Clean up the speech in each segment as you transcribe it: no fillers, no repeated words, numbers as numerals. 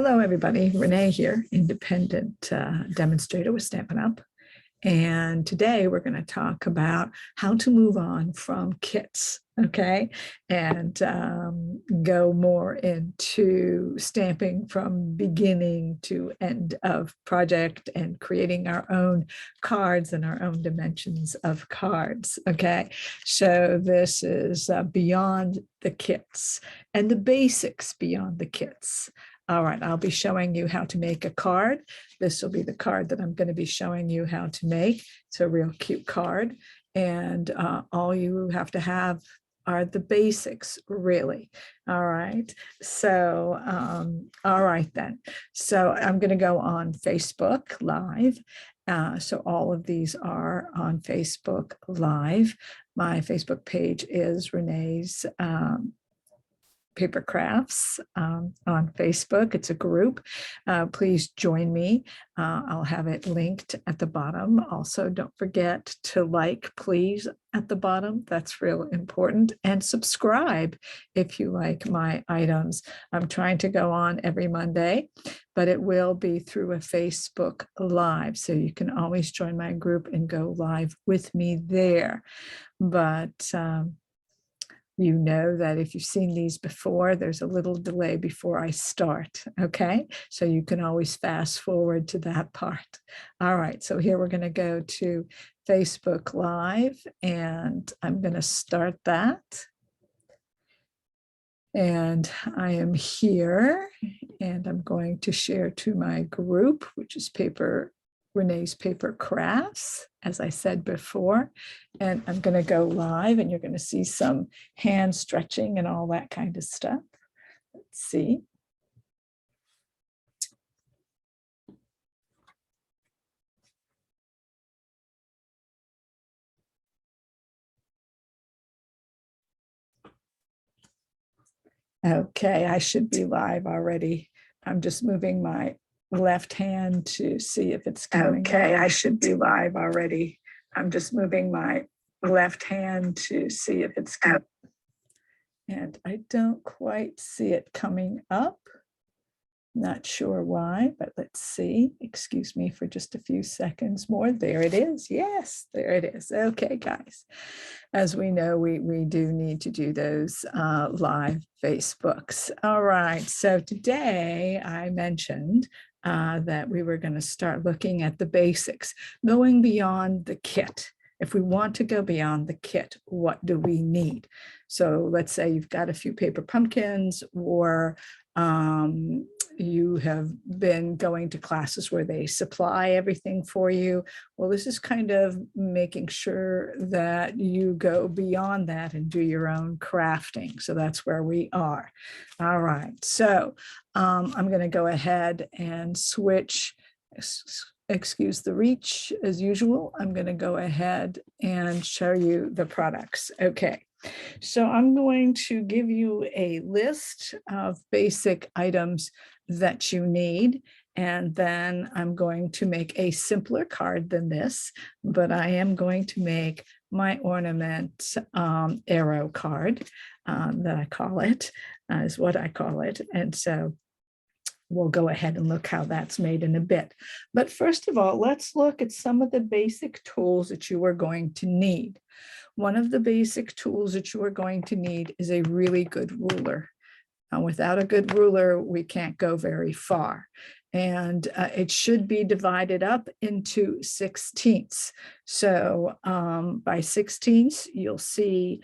Hello, everybody. Renee here, independent demonstrator with Stampin' Up. And today we're going to talk about how to move on from kits, okay? And go more into stamping from beginning to end of project and creating our own cards and our own dimensions of cards, okay? So this is beyond the kits and the basics beyond the kits. All right, I'll be showing you how to make a card. This will be the card that I'm going to be showing you how to make. It's a real cute card. And all you have to have are the basics, really. All right. So, all right then. So I'm going to go on Facebook Live. So all of these are on Facebook Live. My Facebook page is Renee's Paper Crafts on Facebook. It's a group. Please join me. I'll have it linked at the bottom. Also, don't forget to like, please, at the bottom. That's real important. And subscribe if you like my items. I'm trying to go on every Monday, but it will be through a Facebook Live. So you can always join my group and go live with me there. But you know that if you've seen these before, there's a little delay before I start, okay? So you can always fast forward to that part. All right, so here we're going to go to Facebook Live, and I'm going to start that. And I am here, and I'm going to share to my group, which is Renee's Paper Crafts, as I said before, and I'm going to go live and you're going to see some hand stretching and all that kind of stuff. Let's see. Okay, I should be live already. I'm just moving my left hand to see if it's coming. Okay, I should be live already. I'm just moving my left hand to see if it's coming. And I don't quite see it coming up. Not sure why, but let's see. Excuse me for just a few seconds more. There it is. Yes, there it is. Okay, guys. As we know, we do need to do those live Facebooks. All right. So today I mentioned that we were going to start looking at the basics, going beyond the kit. If we want to go beyond the kit, what do we need? So let's say you've got a few paper pumpkins, or you have been going to classes where they supply everything for you. Well, this is kind of making sure that you go beyond that and do your own crafting. So that's where we are. All right. So I'm going to go ahead and switch. Excuse the reach as usual. I'm going to go ahead and show you the products. Okay. So I'm going to give you a list of basic items that you need, and then I'm going to make a simpler card than this, but I am going to make my ornament arrow card that I call it, is what I call it. And so we'll go ahead and look how that's made in a bit. But first of all, let's look at some of the basic tools that you are going to need. One of the basic tools that you are going to need is a really good ruler. Without a good ruler, we can't go very far. And it should be divided up into 16ths. So by 16ths, you'll see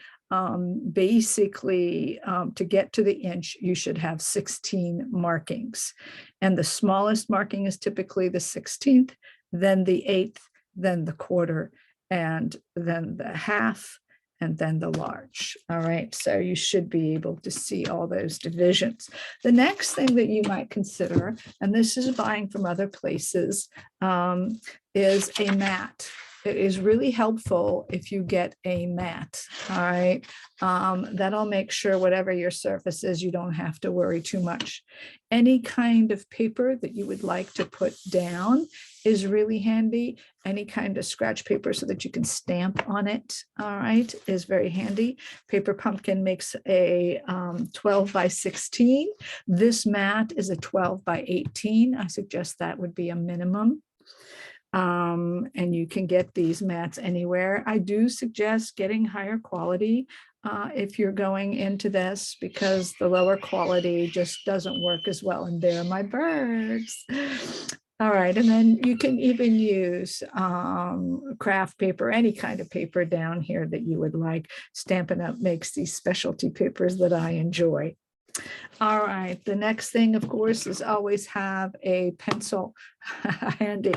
basically to get to the inch, you should have 16 markings. And the smallest marking is typically the 16th, then the 8th, then the quarter, and then the half, and then the large. All right, so you should be able to see all those divisions. The next thing that you might consider, and this is buying from other places, is a mat. it is really helpful if you get a mat. All right. That'll make sure whatever your surface is, you don't have to worry too much. Any kind of paper that you would like to put down is really handy. Any kind of scratch paper so that you can stamp on it, all right, is very handy. Paper Pumpkin makes a 12 by 16. This mat is a 12 by 18. I suggest that would be a minimum. And you can get these mats anywhere. I do suggest getting higher quality if you're going into this, because the lower quality just doesn't work as well. And there are my birds. All right, and then you can even use craft paper, any kind of paper down here that you would like. Stampin' Up! Makes these specialty papers that I enjoy. All right, the next thing, of course, is always have a pencil handy.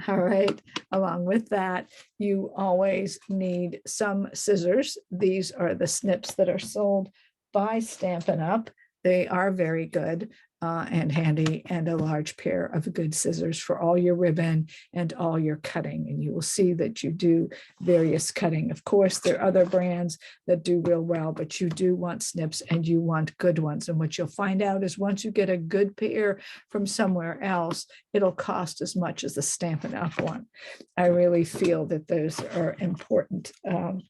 All right, along with that, you always need some scissors. These are the snips that are sold by Stampin' Up! They are very good and handy, and a large pair of good scissors for all your ribbon and all your cutting. And you will see that you do various cutting. Of course, there are other brands that do real well, but you do want snips and you want good ones. And what you'll find out is once you get a good pair from somewhere else, it'll cost as much as the Stampin' Up! One. I really feel that those are important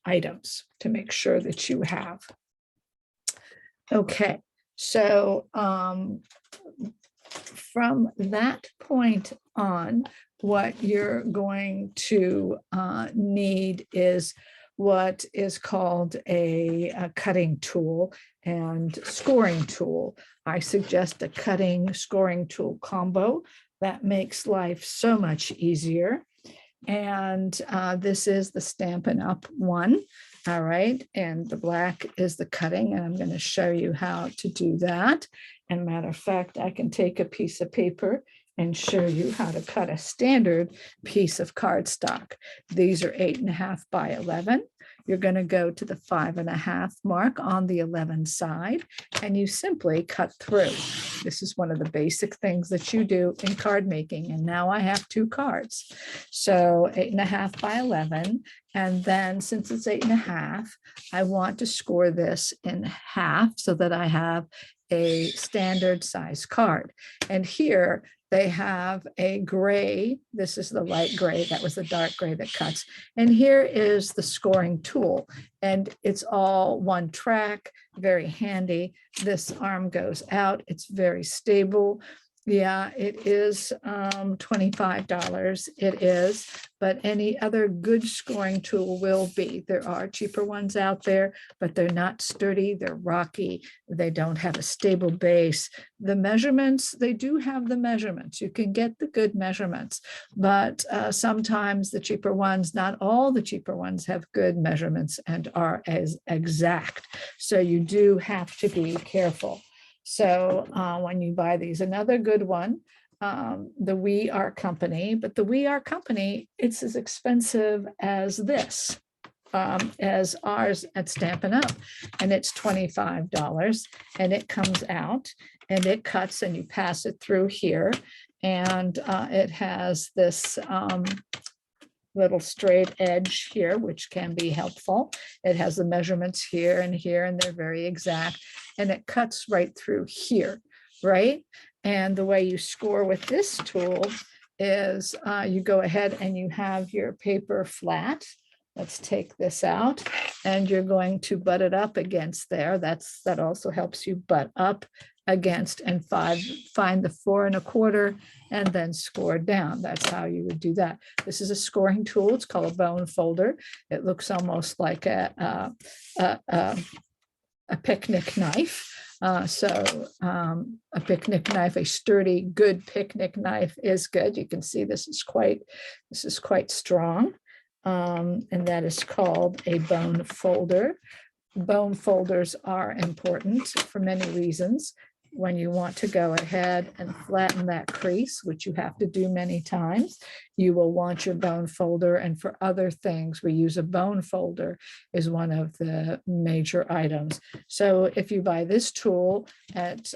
items to make sure that you have. Okay. So from that point on, what you're going to need is what is called a cutting tool and scoring tool. I suggest a cutting scoring tool combo. That makes life so much easier. And this is the Stampin' Up! One. All right, and the black is the cutting, and I'm going to show you how to do that. And matter of fact, I can take a piece of paper and show you how to cut a standard piece of cardstock. These are 8.5 by 11. You're going to go to the 5.5 mark on the 11 side, and you simply cut through. This is one of the basic things that you do in card making. And now I have 2 cards. So 8.5 by 11. And then since it's 8.5, I want to score this in half so that I have a standard size card. And here they have a gray. This is the light gray. That was the dark gray that cuts. And here is the scoring tool. And it's all one track, very handy. This arm goes out. It's very stable. Yeah, it is $25. It is, but any other good scoring tool will be. There are cheaper ones out there, but they're not sturdy. They're rocky. They don't have a stable base. The measurements, they do have the measurements. You can get the good measurements, but sometimes the cheaper ones, not all the cheaper ones have good measurements and are as exact. So you do have to be careful. So when you buy these, another good one, the We Are Company, but the We Are Company, it's as expensive as this, as ours at Stampin' Up! And it's $25, and it comes out and it cuts and you pass it through here. And it has this little straight edge here, which can be helpful. It has the measurements here, and they're very exact, and it cuts right through here, right? And the way you score with this tool is you go ahead and you have your paper flat. Let's take this out, and you're going to butt it up against there. That also helps you butt up against and find the 4 1/4 and then score down. That's how you would do that. This is a scoring tool. It's called a bone folder. It looks almost like a picnic knife. A picnic knife, a sturdy, good picnic knife is good. You can see this is quite strong. And that is called a bone folder. Bone folders are important for many reasons. When you want to go ahead and flatten that crease, which you have to do many times, you will want your bone folder. And for other things, we use a bone folder is one of the major items. So if you buy this tool at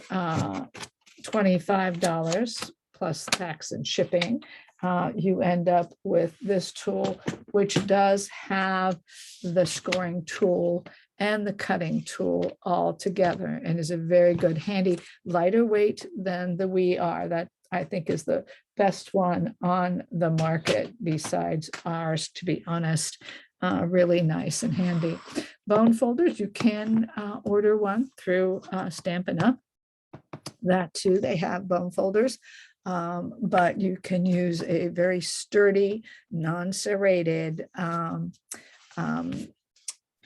$25 plus tax and shipping, you end up with this tool, which does have the scoring tool and the cutting tool all together, and is a very good, handy, lighter weight than the We Are. That I think is the best one on the market besides ours, to be honest. Really nice and handy. Bone folders, you can order one through Stampin' Up. That too, they have bone folders. But you can use a very sturdy, non-serrated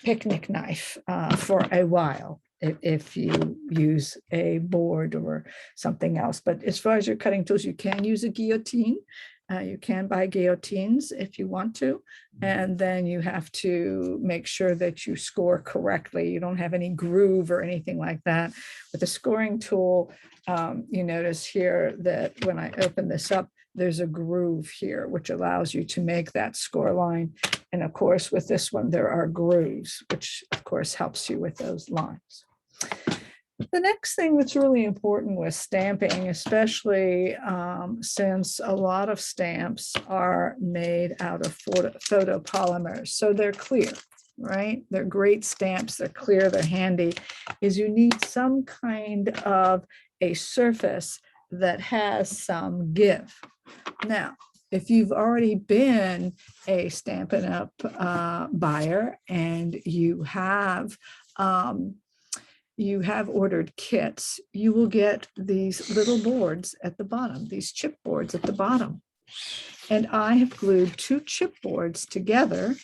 picnic knife for a while if you use a board or something else. But as far as your cutting tools, you can use a guillotine. You can buy guillotines if you want to, and then you have to make sure that you score correctly. You don't have any groove or anything like that. With the scoring tool, you notice here that when I open this up, there's a groove here, which allows you to make that score line. And of course, with this one, there are grooves, which of course helps you with those lines. The next thing that's really important with stamping, especially since a lot of stamps are made out of photopolymers, so they're clear, right? They're great stamps, they're clear, they're handy, is you need some kind of a surface that has some give. Now, if you've already been a Stampin' Up buyer and you have ordered kits, you will get these little boards at the bottom, these chip boards at the bottom. And I have glued 2 chipboards together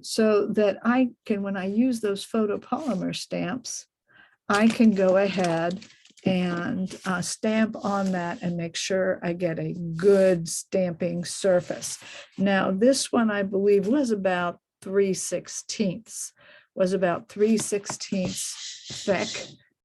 so that I can, when I use those photopolymer stamps, I can go ahead and stamp on that and make sure I get a good stamping surface. Now, this one, I believe, was about 3/16 thick.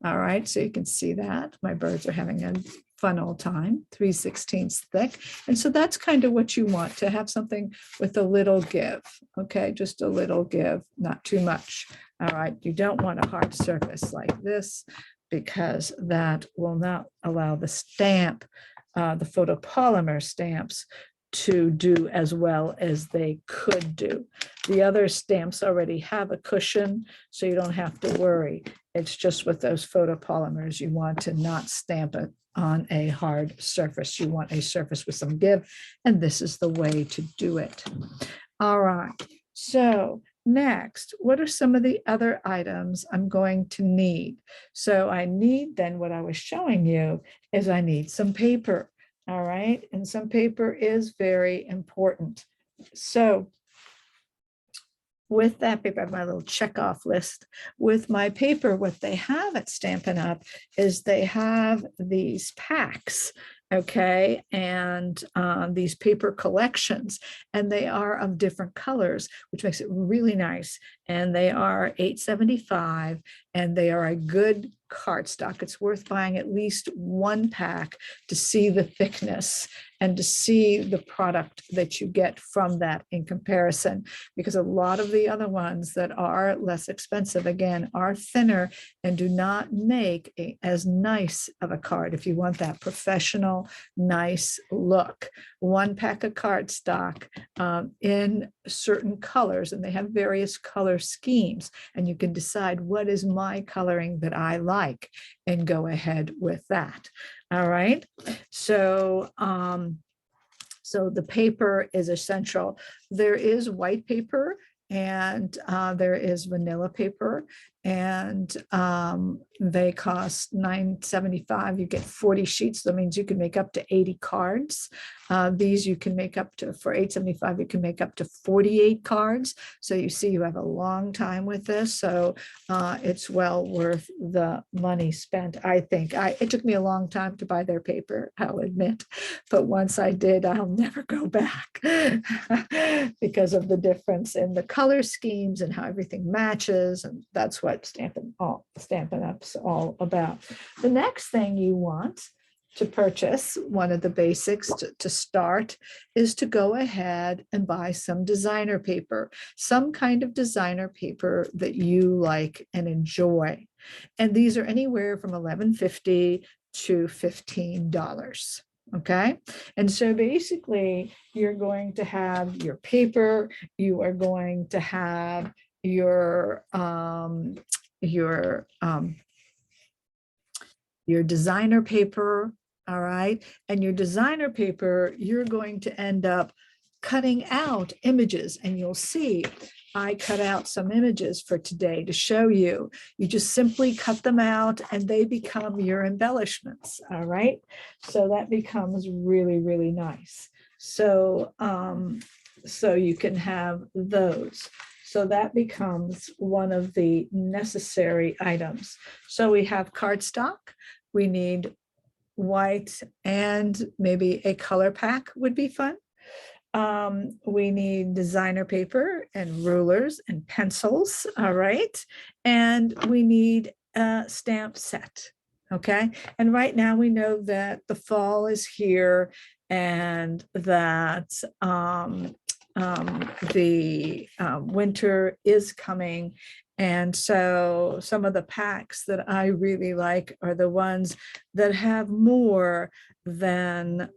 All right, so you can see that. My birds are having a fun old time, 3/16 thick. And so that's kind of what you want, to have something with a little give, okay? Just a little give, not too much. All right, you don't want a hard surface like this, because that will not allow the stamp, the photopolymer stamps, to do as well as they could do. The other stamps already have a cushion, so you don't have to worry. It's just with those photopolymers, you want to not stamp it on a hard surface. You want a surface with some give, and this is the way to do it. All right, so next, what are some of the other items I'm going to need? So I need, then what I was showing you is I need some paper. All right, and some paper is very important. So with that paper, I have my little check off list. With my paper, what they have at Stampin' Up is they have these packs, okay, and these paper collections, and they are of different colors, which makes it really nice. And they are $8.75, and they are a good cardstock. It's worth buying at least 1 pack to see the thickness and to see the product that you get from that in comparison, because a lot of the other ones that are less expensive, again, are thinner and do not make as nice of a card. If you want that professional, nice look, 1 pack of cardstock in certain colors, and they have various color schemes, and you can decide what is my coloring that I like and go ahead with that. All right, so so the paper is essential. There is white paper, and there is vanilla paper, and they cost $9.75. You get 40 sheets. That means you can make up to 80 cards. These you can make up to, for $8.75, you can make up to 48 cards. So you see, you have a long time with this. So it's well worth the money spent, I think. It took me a long time to buy their paper, I'll admit. But once I did, I'll never go back because of the difference in the color schemes and how everything matches. And that's what Stampin' Up's all about. The next thing you want to purchase, one of the basics to start, is to go ahead and buy some designer paper, some kind of designer paper that you like and enjoy. And these are anywhere from $11.50 to $15. Okay. And so basically you're going to have your paper, you are going to have your designer paper. All right. And your designer paper, you're going to end up cutting out images, and you'll see I cut out some images for today to show you. You just simply cut them out and they become your embellishments. All right. So that becomes really, really nice. So, so you can have those. So that becomes one of the necessary items. So we have cardstock. We need white, and maybe a color pack would be fun. We need designer paper and rulers and pencils. All right. And we need a stamp set. Okay. And right now we know that the fall is here, and that the winter is coming. And so some of the packs that I really like are the ones that have more than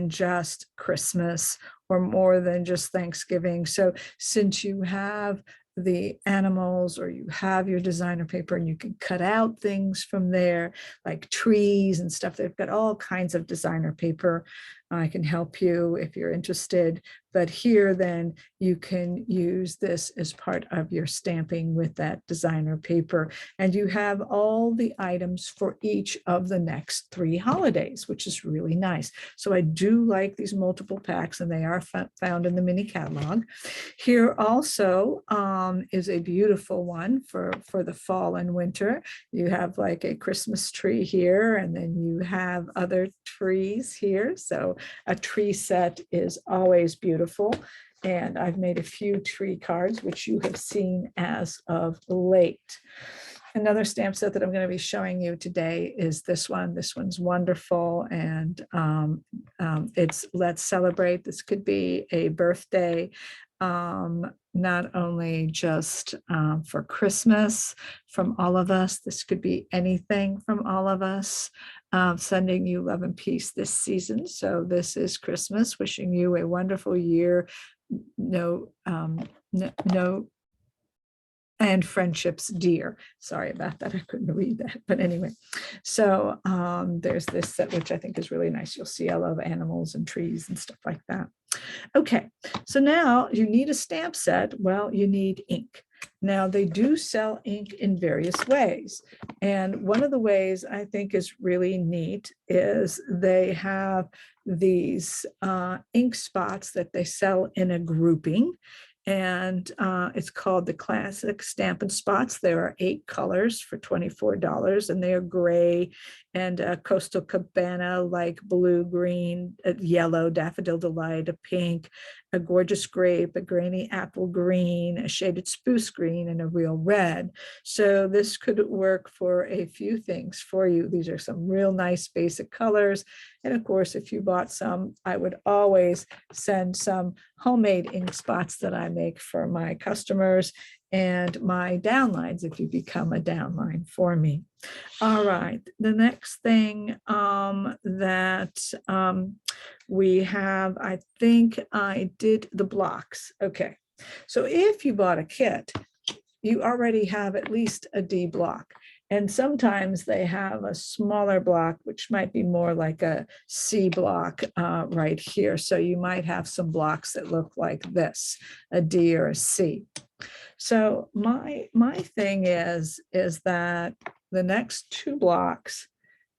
just Christmas or more than just Thanksgiving. So since you have the animals, or you have your designer paper, and you can cut out things from there, like trees and stuff, they've got all kinds of designer paper. I can help you if you're interested. But here, then you can use this as part of your stamping with that designer paper. And you have all the items for each of the next 3 holidays, which is really nice. So I do like these multiple packs, and they are found in the mini catalog. Here also is a beautiful one for the fall and winter. You have like a Christmas tree here, and then you have other trees here. So a tree set is always beautiful. And I've made a few tree cards, which you have seen as of late. Another stamp set that I'm going to be showing you today is this one. This one's wonderful, and it's Let's Celebrate. This could be a birthday, not only just for Christmas from all of us. This could be anything from all of us. Sending you love and peace this season. So this is Christmas, wishing you a wonderful year. No, and friendships dear. Sorry about that. I couldn't read that. But anyway, so there's this set, which I think is really nice. You'll see I love animals and trees and stuff like that. Okay, so now you need a stamp set. Well, you need ink. Now they do sell ink in various ways. And one of the ways I think is really neat is they have these ink spots that they sell in a grouping. And it's called the Classic Stampin' Spots. There are 8 colors for $24, and they are gray and Coastal Cabana, like blue, green, yellow, Daffodil Delight, a pink, a gorgeous grape, a grainy apple green, a shaded spruce green, and a real red. So this could work for a few things for you. These are some real nice basic colors. And of course, if you bought some, I would always send some homemade ink spots that I make for my customers and my downlines if you become a downline for me. All right, the next thing that we have, I think I did the blocks. Okay, so if you bought a kit, you already have at least a D block. And sometimes they have a smaller block, which might be more like a C block right here. So you might have some blocks that look like this, a D or a C. So my thing is that the next 2 blocks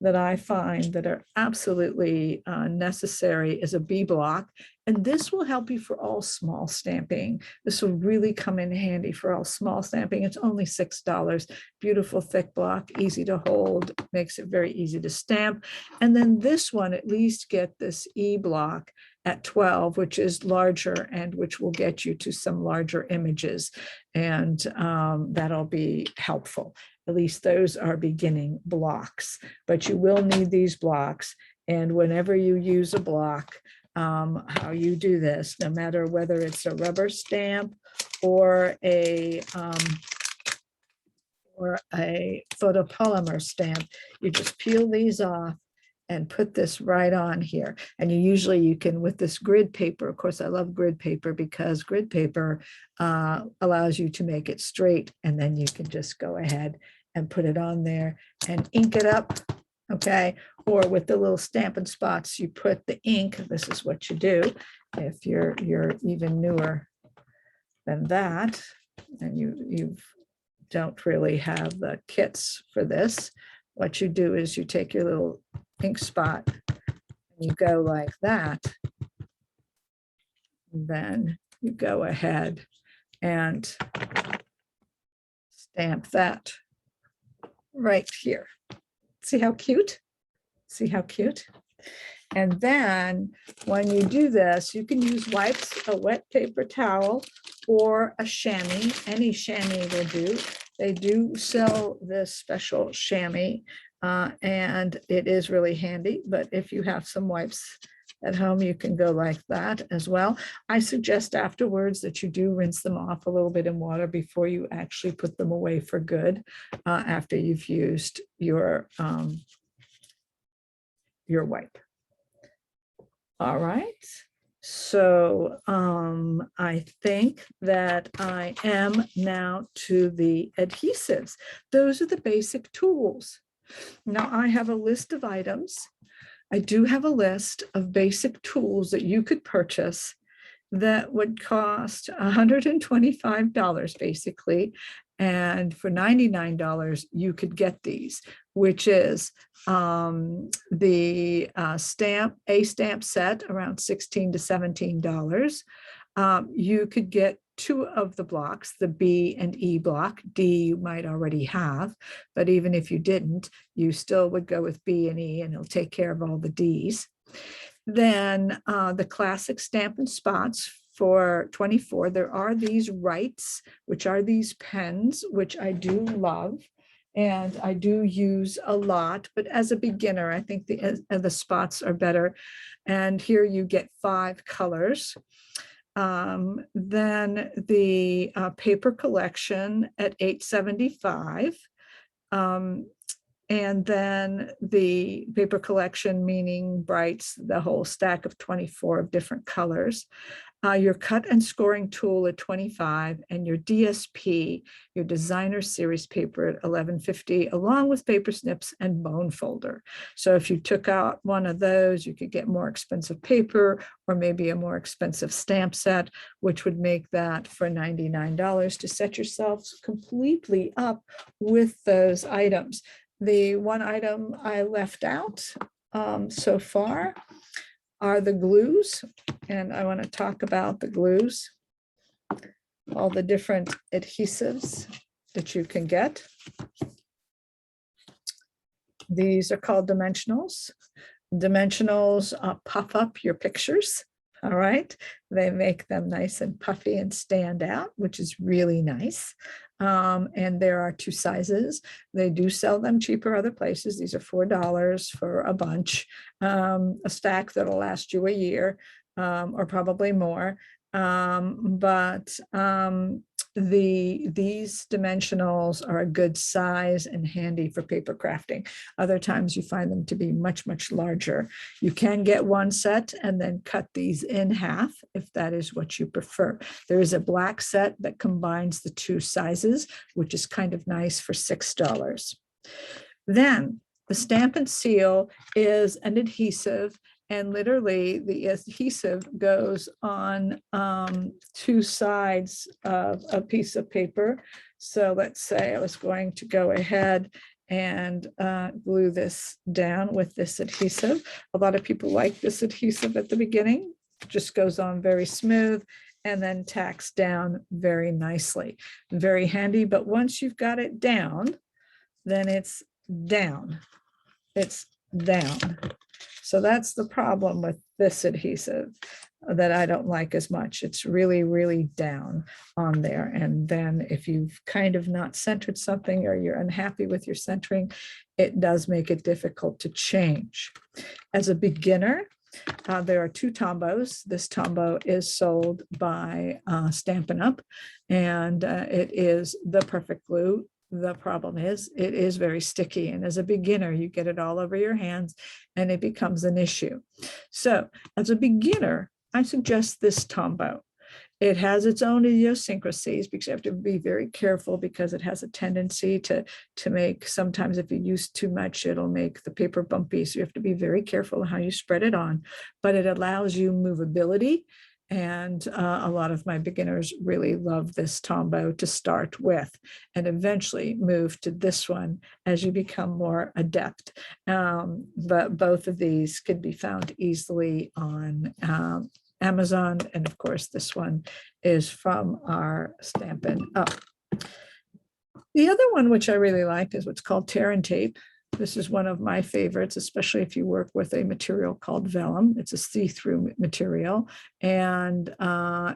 that I find that are absolutely necessary is a B block. And this will help you for all small stamping. This will really come in handy for all small stamping. It's only $6. Beautiful thick block, easy to hold, makes it very easy to stamp. And then this one, at least get this E block at 12, which is larger and which will get you to some larger images. And that'll be helpful. At least those are beginning blocks, but you will need these blocks. And whenever you use a block, how you do this, no matter whether it's a rubber stamp or a photopolymer stamp, you just peel these off and put this right on here. And you can, with this grid paper, of course, I love grid paper because grid paper allows you to make it straight, and then you can just go ahead and put it on there and ink it up, okay? Or with the little Stampin' Spots, you put the ink. This is what you do if you're even newer than that, and you don't really have the kits for this. What you do is you take your little ink spot and you go like that. Then you go ahead and stamp that right here. See how cute? See how cute? And then when you do this, you can use wipes, a wet paper towel, or a chamois. Any chamois will do. They do sell this special chamois, and it is really handy. But if you have some wipes at home, you can go like that as well. I suggest afterwards that you do rinse them off a little bit in water before you actually put them away for good, after you've used your wipe. All right. So I think that I am now to the adhesives. Those are the basic tools. Now I have a list of items. I do have a list of basic tools that you could purchase that would cost $125 basically. And for $99, you could get these, which is the stamp set, around $16 to $17. You could get 2 of the blocks, the B and E block. D you might already have, but even if you didn't, you still would go with B and E, and it'll take care of all the D's. Then the classic Stampin' Spots for $24. There are these Wrights, which are these pens, which I do love and I do use a lot, but as a beginner, I think the spots are better. And here you get 5 colors. Then the paper collection at $8.75. And then the paper collection, meaning Brights, the whole stack of 24 of different colors. Your cut and scoring tool at $25, and your DSP, your designer series paper at $11.50, along with paper snips and bone folder. So if you took out one of those, you could get more expensive paper or maybe a more expensive stamp set, which would make that for $99 to set yourselves completely up with those items. The one item I left out so far are the glues, and I want to talk about the glues, all the different adhesives that you can get. These are called dimensionals. Dimensionals puff up your pictures. All right, they make them nice and puffy and stand out, which is really nice. And there are 2 sizes. They do sell them cheaper other places. These are $4 for a bunch, a stack that'll last you a year or probably more. These dimensionals are a good size and handy for paper crafting. Other times you find them to be much, much larger. You can get one set and then cut these in half if that is what you prefer. There is a black set that combines the 2 sizes, which is kind of nice for $6. Then the Stampin' Seal is an adhesive, and literally the adhesive goes on 2 sides of a piece of paper. So let's say I was going to go ahead and glue this down with this adhesive. A lot of people like this adhesive at the beginning. It just goes on very smooth and then tacks down very nicely. Very handy, but once you've got it down, then it's down. It's down. So that's the problem with this adhesive that I don't like as much. It's really, really down on there. And then if you've kind of not centered something or you're unhappy with your centering, it does make it difficult to change. As a beginner, there are 2 Tombos. This Tombow is sold by Stampin' Up, and it is the perfect glue. the problem is it is very sticky. And as a beginner, you get it all over your hands and it becomes an issue. So as a beginner, I suggest this Tombow. It has its own idiosyncrasies because you have to be very careful because it has a tendency to make, sometimes if you use too much, it'll make the paper bumpy. So you have to be very careful how you spread it on, but it allows you movability. And a lot of my beginners really love this Tombow to start with and eventually move to this one as you become more adept. But both of these can be found easily on Amazon. And of course, this one is from our Stampin' Up. The other one, which I really like, is what's called Tear and Tape. This is one of my favorites, especially if you work with a material called vellum. It's a see-through material, and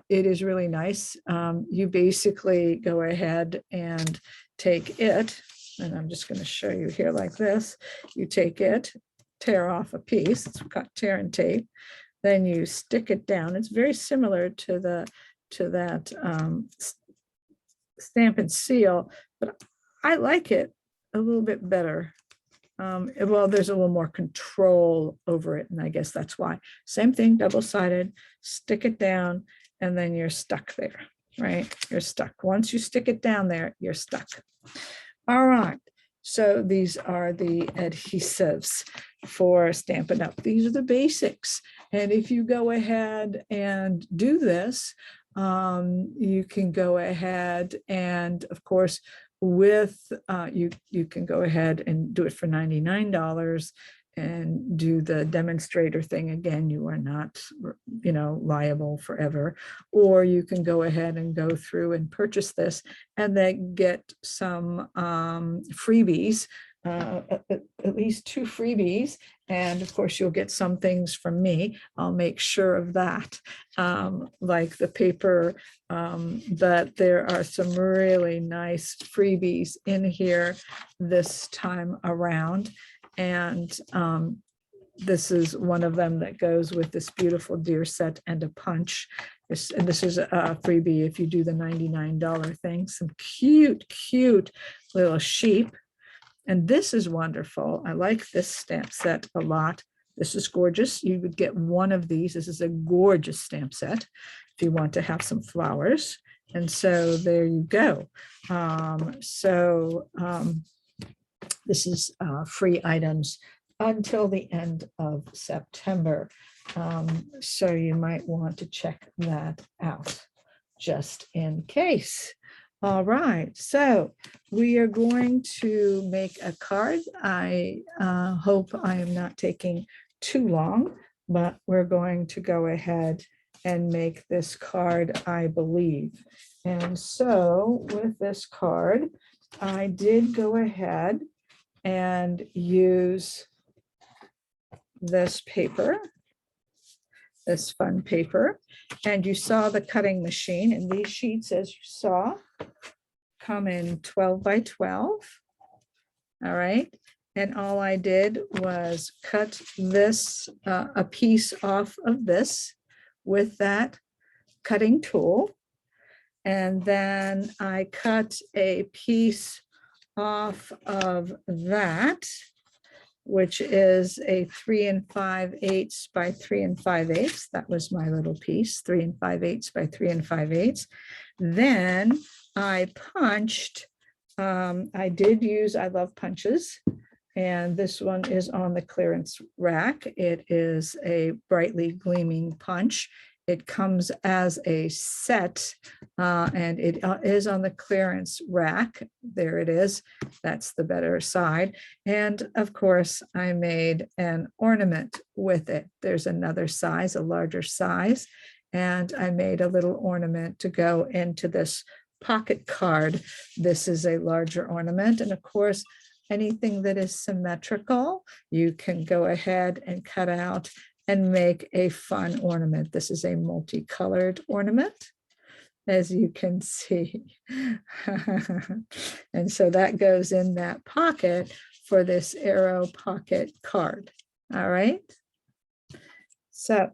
it is really nice. You basically go ahead and take it, and I'm just going to show you here like this. You take it, tear off a piece, it's got tear and tape, then you stick it down. It's very similar to that Stampin' Seal, but I like it a little bit better. Well, there's a little more control over it, and I guess that's why. Same thing, double-sided, stick it down, and then you're stuck there, right? You're stuck. Once you stick it down there, you're stuck. All right, so these are the adhesives for Stampin' Up. These are the basics, and if you go ahead and do this, you can go ahead and, of course, with you can go ahead and do it for $99 and do the demonstrator thing. Again, you are not, liable forever. Or you can go ahead and go through and purchase this and then get some freebies, at least 2 freebies. And of course, you'll get some things from me. I'll make sure of that, like the paper, but there are some really nice freebies in here this time around. And this is one of them that goes with this beautiful deer set and a punch. And this is a freebie if you do the $99 thing. Some cute, cute little sheep. And this is wonderful. I like this stamp set a lot. This is gorgeous. You would get one of these. This is a gorgeous stamp set if you want to have some flowers. And so there you go. This is free items until the end of September. So you might want to check that out just in case. All right, so we are going to make a card. I hope I am not taking too long, but we're going to go ahead and make this card, I believe. And so with this card, I did go ahead and use this paper, this fun paper, and you saw the cutting machine, and these sheets, as you saw, come in 12 by 12. All right, and all I did was cut this, a piece off of this with that cutting tool, and then I cut a piece off of that, which is a 3 5/8 by 3 5/8. That was my little piece, 3 5/8 by 3 5/8. Then I punched, I did use, I love punches, and this one is on the clearance rack. It is a brightly gleaming punch. It comes as a set, and it is on the clearance rack. There it is. That's the better side. And of course, I made an ornament with it. There's another size, a larger size, and I made a little ornament to go into this pocket card. This is a larger ornament. And of course, anything that is symmetrical, you can go ahead and cut out and make a fun ornament. This is a multicolored ornament, as you can see. And so that goes in that pocket for this arrow pocket card. All right. So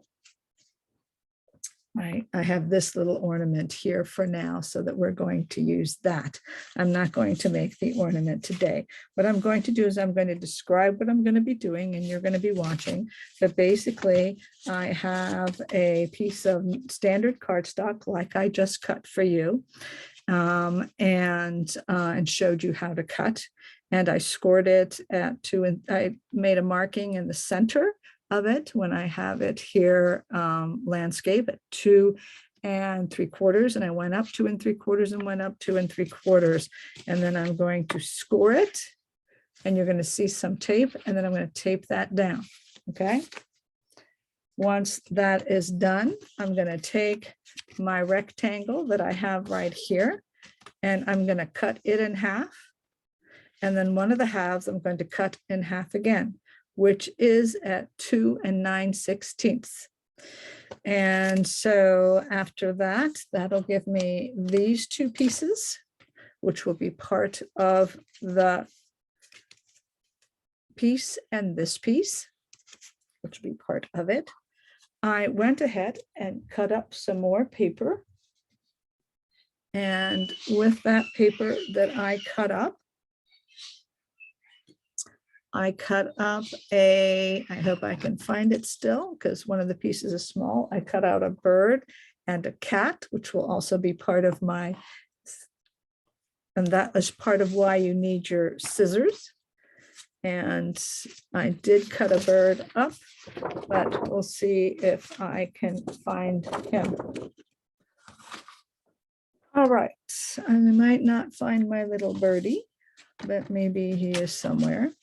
I have this little ornament here for now, so that we're going to use that. I'm not going to make the ornament today. What I'm going to do is I'm going to describe what I'm going to be doing, and you're going to be watching. But basically, I have a piece of standard cardstock like I just cut for you, and showed you how to cut. And I scored it at 2, and I made a marking in the center of it when I have it here, landscape at 2 3/4, and I went up 2 3/4 and went up 2 3/4, and then I'm going to score it, and you're going to see some tape, and then I'm going to tape that down. Okay. Once that is done, I'm going to take my rectangle that I have right here, and I'm going to cut it in half, and then one of the halves I'm going to cut in half again, which is at 2 9/16. And so after that, that'll give me these 2 pieces, which will be part of the piece, and this piece, which will be part of it. I went ahead and cut up some more paper. And with that paper that I cut up I hope I can find it still, because one of the pieces is small. I cut out a bird and a cat, which will also be part of my, and that is part of why you need your scissors. And I did cut a bird up, but we'll see if I can find him. All right, I might not find my little birdie, but maybe he is somewhere.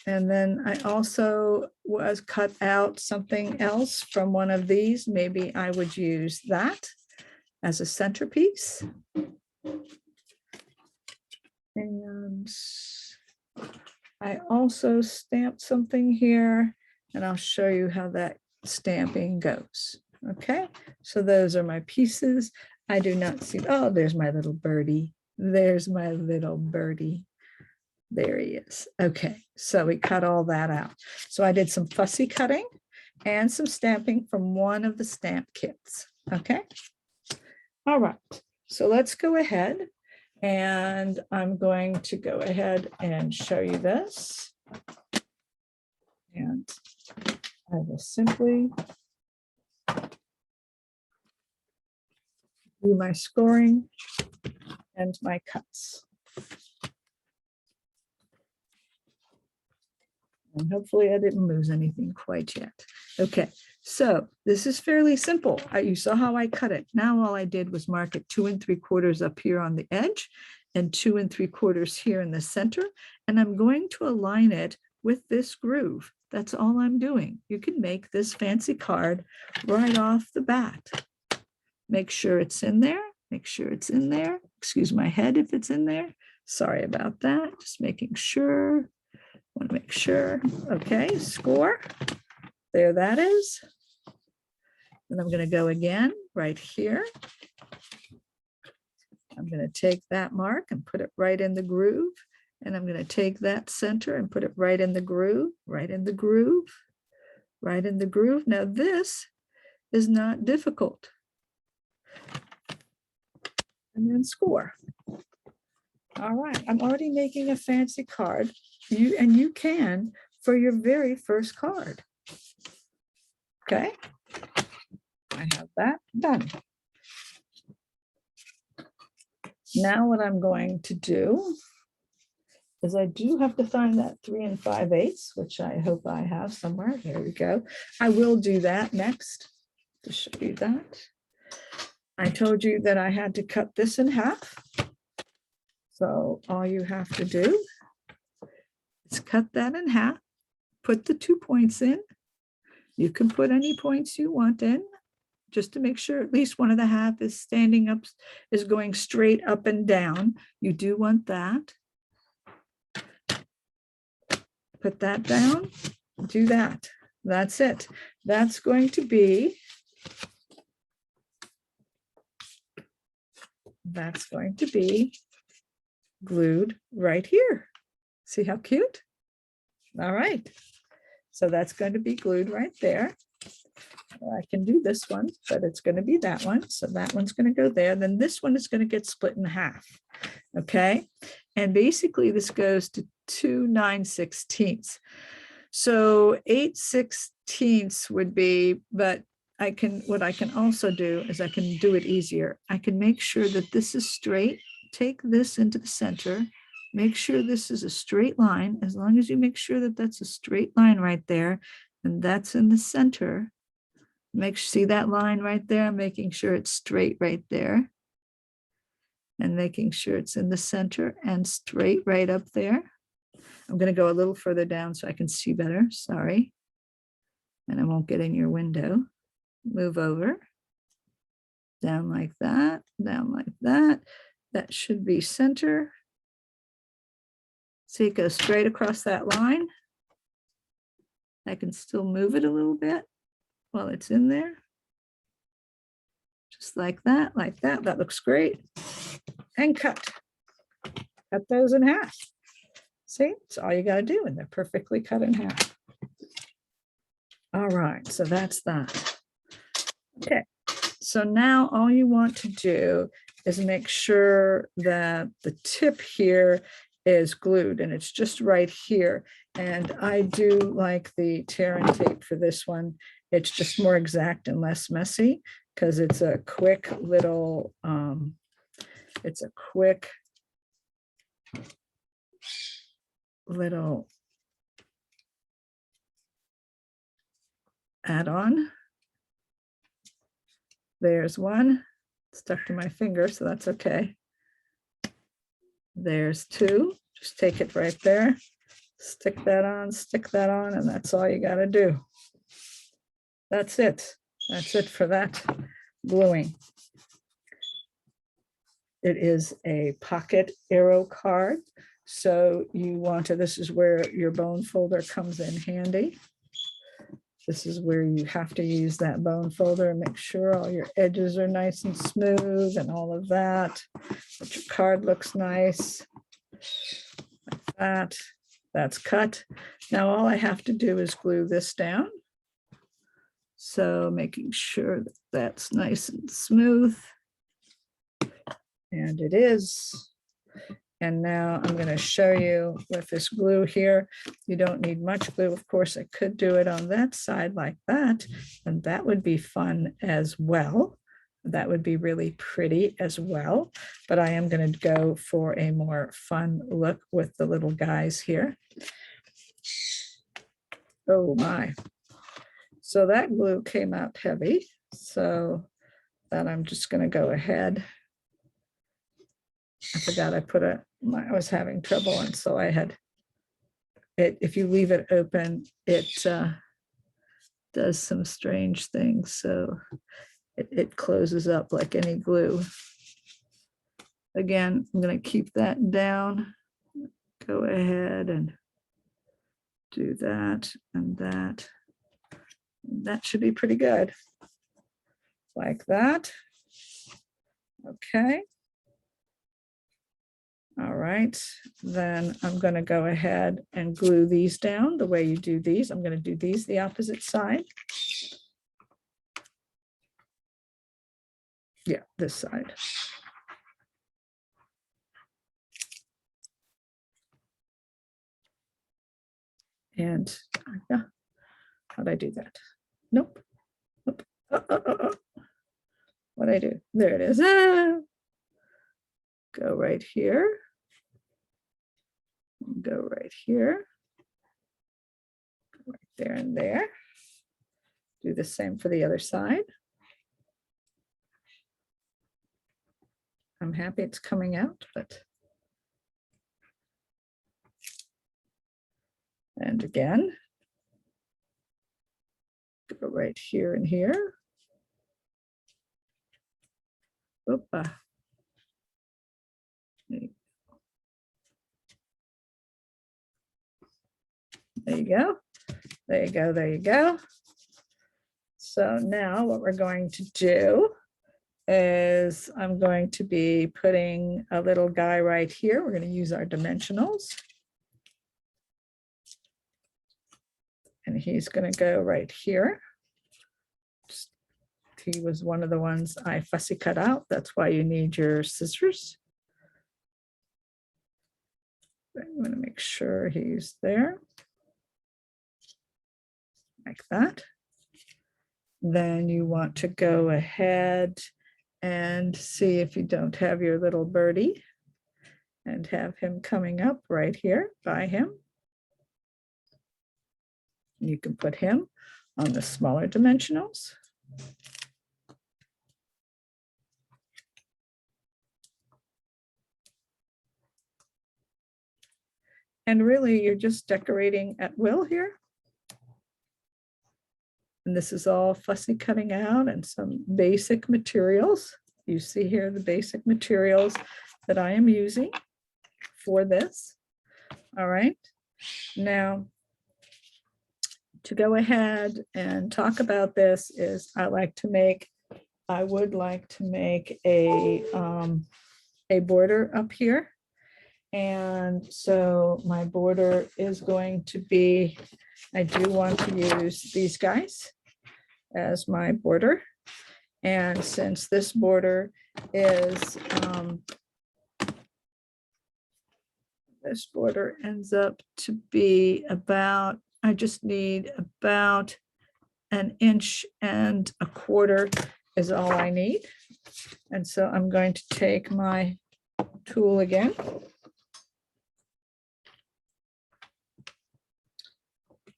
And then I also was cut out something else from one of these. Maybe I would use that as a centerpiece. And I also stamped something here, and I'll show you how that stamping goes. Okay, so those are my pieces. I do not see, oh, there's my little birdie. There's my little birdie. There he is. Okay, so we cut all that out. So I did some fussy cutting and some stamping from one of the stamp kits. Okay. All right, so let's go ahead, and I'm going to go ahead and show you this. And I will simply do my scoring and my cuts. And hopefully I didn't lose anything quite yet. Okay, so this is fairly simple. You saw how I cut it. Now all I did was mark it 2 3/4 up here on the edge and 2 3/4 here in the center. And I'm going to align it with this groove. That's all I'm doing. You can make this fancy card right off the bat. Make sure it's in there. Make sure it's in there. Excuse my head if it's in there. Sorry about that. Just making sure. Want to make sure. Okay, score. There that is. And I'm going to go again right here. I'm going to take that mark and put it right in the groove. And I'm going to take that center and put it right in the groove, right in the groove, right in the groove. Now this is not difficult. And then score. All right, I'm already making a fancy card. You can for your very first card. Okay, I have that done. Now what I'm going to do is I do have to find that 3 5/8, which I hope I have somewhere. There we go. I will do that next to show you that. I told you that I had to cut this in half. So all you have to do is cut that in half, put the 2 points in. You can put any points you want in, just to make sure at least one of the half is standing up, is going straight up and down. You do want that. Put that down, do that. That's it. That's going to be glued right here. See how cute? All right. So that's going to be glued right there. Or I can do this one, but it's going to be that one. So that one's going to go there. Then this one is going to get split in half. Okay. And basically this goes to 2 9/16. So 8/16 would be, but what I can also do is I can do it easier. I can make sure that this is straight, take this into the center, make sure this is a straight line. As long as you make sure that that's a straight line right there, and that's in the center. See that line right there, making sure it's straight right there. And making sure it's in the center and straight right up there. I'm going to go a little further down so I can see better. Sorry. And I won't get in your window. Move over. Down like that. Down like that. That should be center. See, it goes straight across that line. I can still move it a little bit while it's in there. Just like that, like that. That looks great. And cut. Cut those in half. See, it's all you got to do, and they're perfectly cut in half. All right, so that's that. Okay, so now all you want to do is make sure that the tip here is glued, and it's just right here. And I do like the tear and tape for this one. It's just more exact and less messy because it's a quick little, little add-on. There's one stuck to my finger, so that's okay. There's two. Just take it right there, stick that on, and that's all you got to do. That's it. That's it for that gluing. It is a pocket arrow card. So you want to, this is where your bone folder comes in handy. This is where you have to use that bone folder and make sure all your edges are nice and smooth and all of that. That your card looks nice. Like that. That's cut. Now all I have to do is glue this down. So making sure that that's nice and smooth. And it is. And now I'm going to show you with this glue here. You don't need much glue. Of course, I could do it on that side like that, and that would be fun as well. That would be really pretty as well. But I am going to go for a more fun look with the little guys here. Oh my. So that glue came out heavy. So that I'm just going to go ahead. I forgot I put I was having trouble, and so I had it. If you leave it open, it does some strange things. So it closes up like any glue. Again, I'm going to keep that down. Go ahead and do that and that. That should be pretty good. Like that. Okay. All right, then I'm going to go ahead and glue these down the way you do these. I'm going to do these the opposite side. Yeah, this side. And how'd I do that? Nope. Nope. What'd I do? There it is. Go right here. Go right here. Go right there and there. Do the same for the other side. I'm happy it's coming out, but. And again. Go right here and here. Opa. There you go. There you go. There you go. So now what we're going to do is I'm going to be putting a little guy right here. We're going to use our dimensionals. And he's going to go right here. he was one of the ones I fussy cut out. That's why you need your scissors. I'm going to make sure he's there. Like that. Then you want to go ahead and see if you don't have your little birdie and have him coming up right here by him. You can put him on the smaller dimensionals. And really, you're just decorating at will here. And this is all fussy cutting out and some basic materials. You see here the basic materials that I am using for this. All right. Now, to go ahead and talk about this is I would like to make a border up here. And so my border is going to be, I do want to use these guys as my border. And since this border is, this border ends up to be about, I just need about 1.25 inches is all I need. And so I'm going to take my tool again.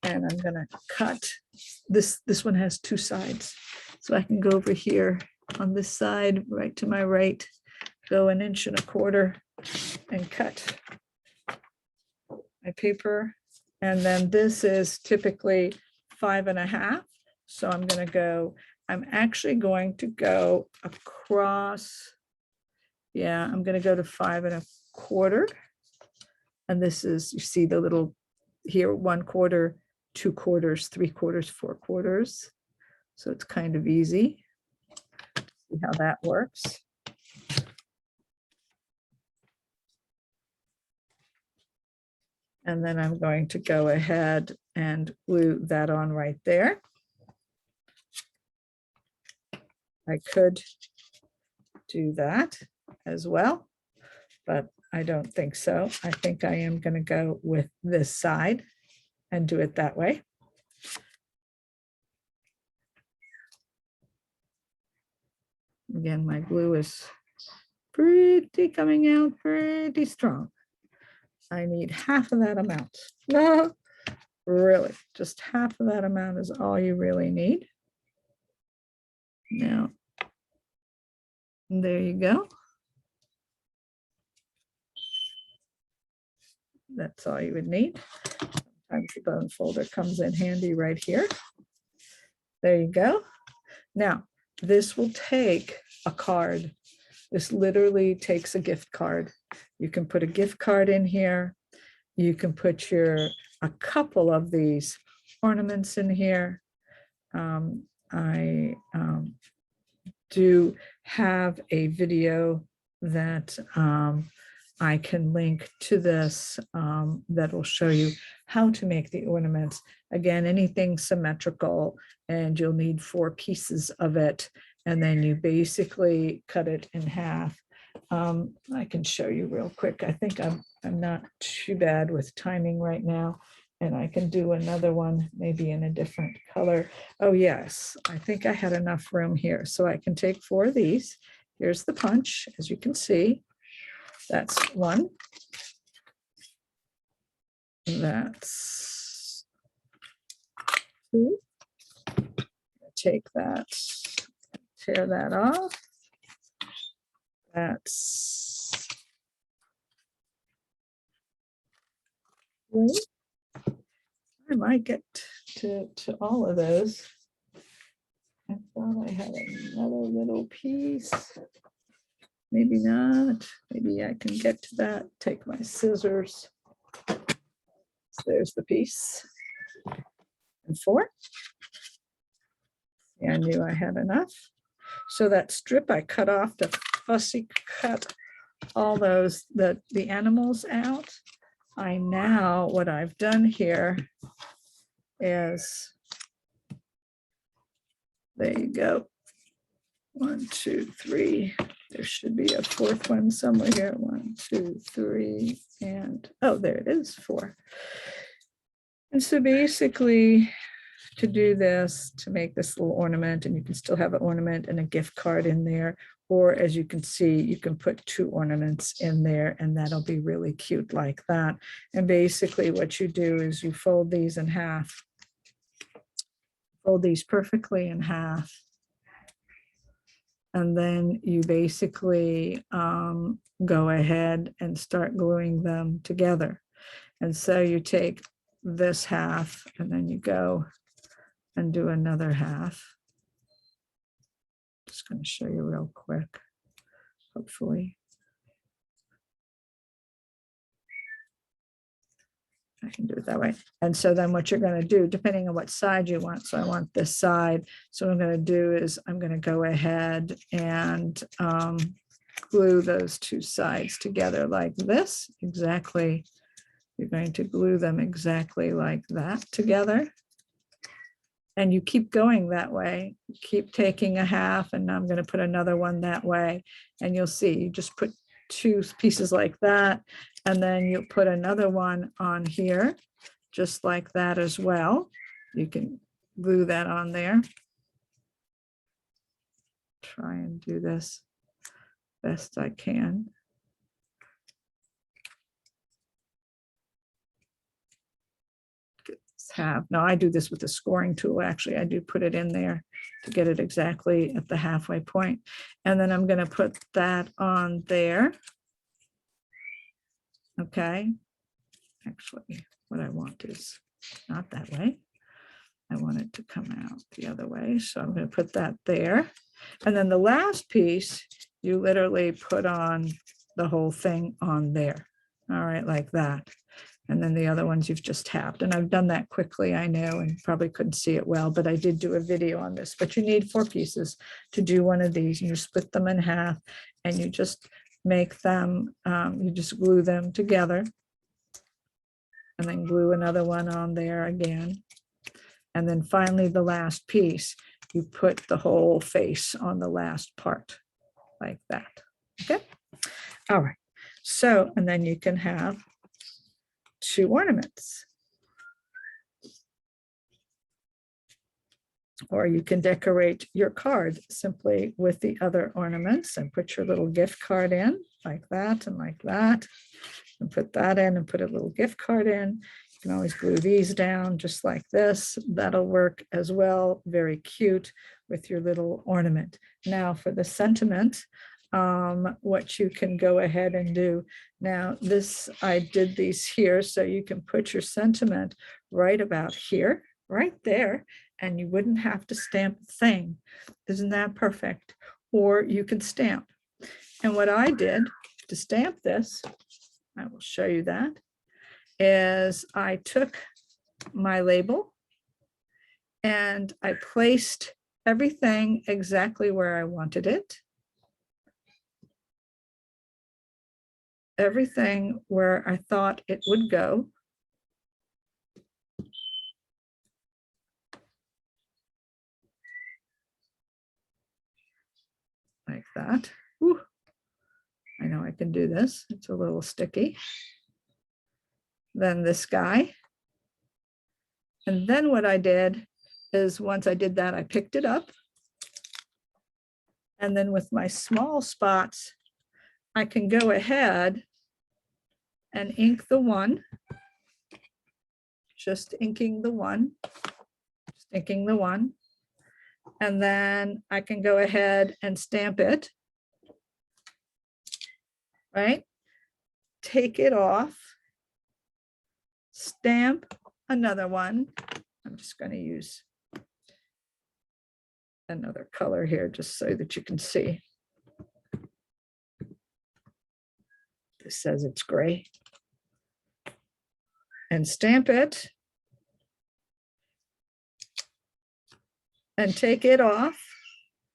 And I'm going to cut this. This one has 2 sides. So I can go over here on this side, right to my right, go 1.25 inches and cut my paper. And then this is typically 5.5. So I'm going to go, I'm actually going to go across. Yeah, I'm going to go to 5.25. And this is, you see the little here, 1/4, 2 quarters, 3 quarters, 4 quarters. So it's kind of easy. See how that works. And then I'm going to go ahead and glue that on right there. I could do that as well, but I don't think so. I think I am going to go with this side and do it that way. Again, my glue is pretty coming out pretty strong. I need half of that amount. No, really, just half of that amount is all you really need. Now, there you go. That's all you would need. Sometimes the bone folder comes in handy right here. There you go. Now, this will take a card. This literally takes a gift card. You can put a gift card in here. You can put a couple of these ornaments in here. I do have a video that I can link to this that will show you how to make the ornaments. Again, anything symmetrical, and you'll need 4 pieces of it. And then you basically cut it in half. I can show you real quick. I think I'm not too bad with timing right now. And I can do another one, maybe in a different color. Oh yes, I think I had enough room here. So I can take 4 of these. Here's the punch, as you can see. That's 1. That's 2. Take that, tear that off. That's 3. I might get to all of those. I thought I had another little piece. Maybe not. Maybe I can get to that. Take my scissors. So there's the piece. And 4. I knew I had enough. So that strip I cut off to fussy cut all those, the animals out. What I've done here is, there you go. 1, 2, 3. There should be a fourth one somewhere here. 1, 2, 3, and oh, there it is, 4. And so basically, to do this, to make this little ornament, and you can still have an ornament and a gift card in there, or as you can see, you can put 2 ornaments in there, and that'll be really cute like that. And basically what you do is you fold these in half, fold these perfectly in half, and then you basically go ahead and start gluing them together. And so you take this half, and then you go and do another half. Just going to show you real quick, hopefully. I can do it that way. And so then what you're going to do, depending on what side you want, so I want this side. So what I'm going to do is I'm going to go ahead and glue those 2 sides together like this. Exactly. You're going to glue them exactly like that together. And you keep going that way. Keep taking a half, and I'm going to put another one that way. And you'll see, you just put 2 pieces like that, and then you'll put another one on here, just like that as well. You can glue that on there. Try and do this best I can. Half. Now I do this with the scoring tool. Actually, I do put it in there to get it exactly at the halfway point. And then I'm going to put that on there. Okay. Actually, what I want is not that way. I want it to come out the other way. So I'm going to put that there. And then the last piece, you literally put on the whole thing on there. All right, like that. And then the other ones you've just halved. And I've done that quickly, I know, and probably couldn't see it well, but I did do a video on this. But you need 4 pieces to do one of these. You split them in half, and you just make them, you just glue them together, and then glue another one on there again. And then finally, the last piece, you put the whole face on the last part like that. Okay. All right. So, and then you can have 2 ornaments. Or you can decorate your card simply with the other ornaments and put your little gift card in like that and like that. And put that in and put a little gift card in. You can always glue these down just like this. That'll work as well. Very cute with your little ornament. Now for the sentiment, what you can go ahead and do. Now this, I did these here, so you can put your sentiment right about here, right there, and you wouldn't have to stamp the thing. Isn't that perfect? Or you can stamp. And what I did to stamp this, I will show you that, is I took my label and I placed everything exactly where I wanted it. Everything where I thought it would go. Like that. Whew. I know I can do this. It's a little sticky. Then this guy. And then what I did is once I did that, I picked it up. And then with my small spots, I can go ahead and ink the one, just inking the one, just inking the one. And then I can go ahead and stamp it, right? Take it off, stamp another one. I'm just going to use another color here just so that you can see. This says it's gray. And stamp it. And take it off.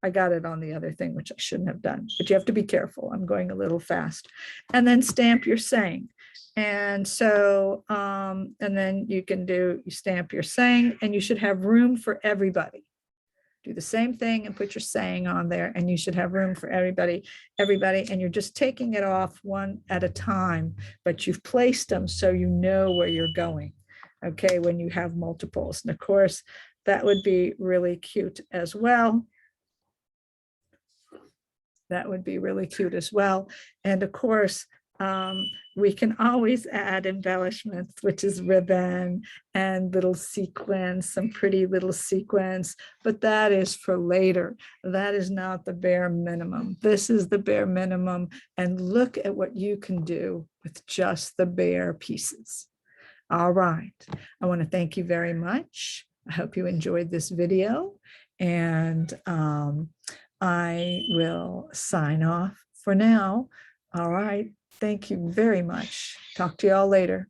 I got it on the other thing, which I shouldn't have done, but you have to be careful. I'm going a little fast. And then stamp your saying. And so, and then you can do, you stamp your saying, and you should have room for everybody. Do the same thing and put your saying on there, and you should have room for everybody, and you're just taking it off one at a time, but you've placed them so you know where you're going, okay, when you have multiples. And of course, that would be really cute as well. That would be really cute as well. And of course, we can always add embellishments, which is ribbon and little sequins, some pretty little sequins, but that is for later. That is not the bare minimum. This is the bare minimum. And look at what you can do with just the bare pieces. All right. I want to thank you very much. I hope you enjoyed this video, and I will sign off for now. All right. Thank you very much. Talk to y'all later.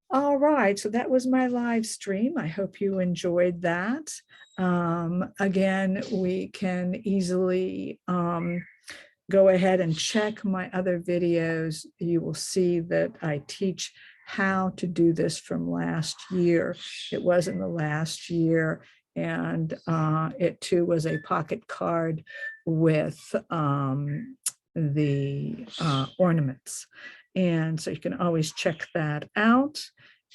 All right, so that was my live stream. I hope you enjoyed that. Again, we can easily go ahead and check my other videos. You will see that I teach how to do this from last year. It was in the last year, and it too was a pocket card with the ornaments. And so you can always check that out.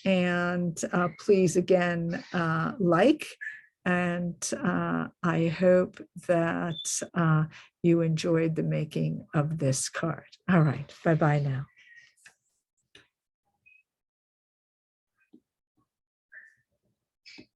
And please, again, like, and I hope that you enjoyed the making of this card. All right, bye-bye now.